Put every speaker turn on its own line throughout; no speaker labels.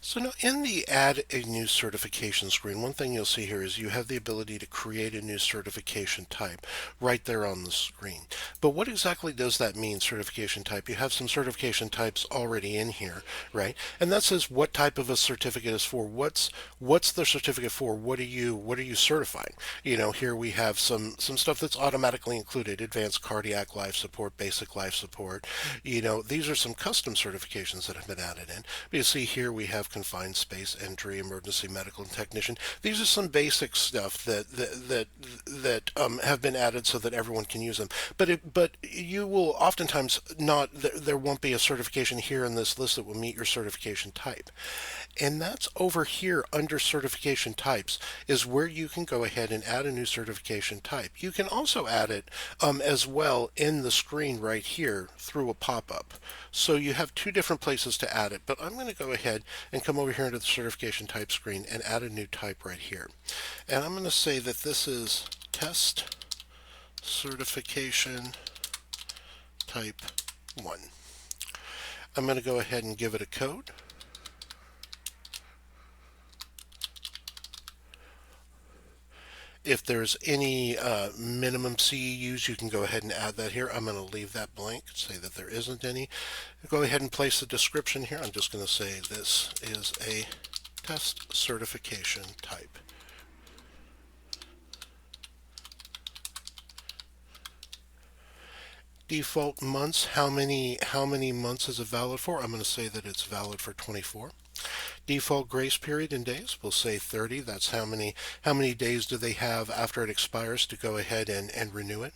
So now in the add a new certification screen, one thing you'll see here is you have the ability to create a new certification type right there on the screen. But what exactly does that mean, certification type? You have some certification types already in here, right? And that says what type of a certificate is for. What's the certificate for? What are you certifying? Here we have some stuff that's automatically included: advanced cardiac life support, basic life support. These are some custom certifications that have been added in. You see here we have confined space entry, emergency medical technician. These are some basic stuff that have been added so that everyone can use them. But you will oftentimes not. There won't be a certification here in this list that will meet your certification type, and that's over here under certification types is where you can go ahead and add a new certification type. You can also add it as well in the screen right here through a pop-up. So you have two different places to add it, but I'm going to go ahead and come over here into the certification type screen and add a new type right here. And I'm going to say that this is test certification type 1. I'm going to go ahead and give it a code. If there's any minimum CEUs, you can go ahead and add that here. I'm going to leave that blank, say that there isn't any. Go ahead and place the description here. I'm just going to say this is a test certification type. Default months, how many months is it valid for? I'm going to say that it's valid for 24. Default grace period in days, we'll say 30. That's how many days do they have after it expires to go ahead and renew it.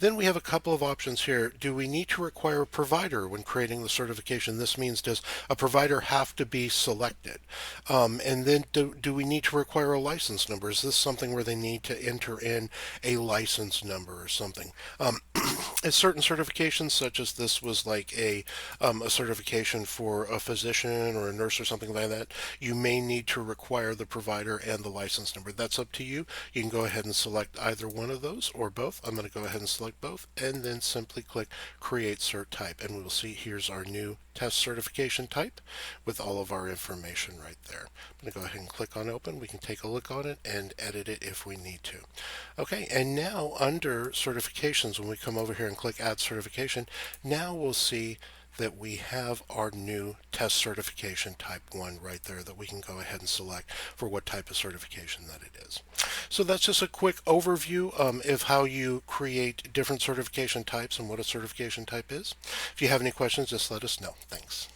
Then we have a couple of options here. Do we need to require a provider when creating the certification? This means, does a provider have to be selected? And then do we need to require a license number? Is this something where they need to enter in a license number or something? Certain certifications, such as this was like a certification for a physician or a nurse or something like that, you may need to require the provider and the license number. That's up to you. You can go ahead and select either one of those or both. I'm going to go ahead and select both and then simply click Create Cert Type, and we will see here's our new test certification type with all of our information right there. I'm going to go ahead and click on Open. We can take a look on it and edit it if we need to. Okay, and now under certifications, when we come over here and click Add Certification, now we'll see that we have our new test certification type 1 right there that we can go ahead and select for what type of certification that it is. So that's just a quick overview of how you create different certification types and what a certification type is. If you have any questions, just let us know. Thanks.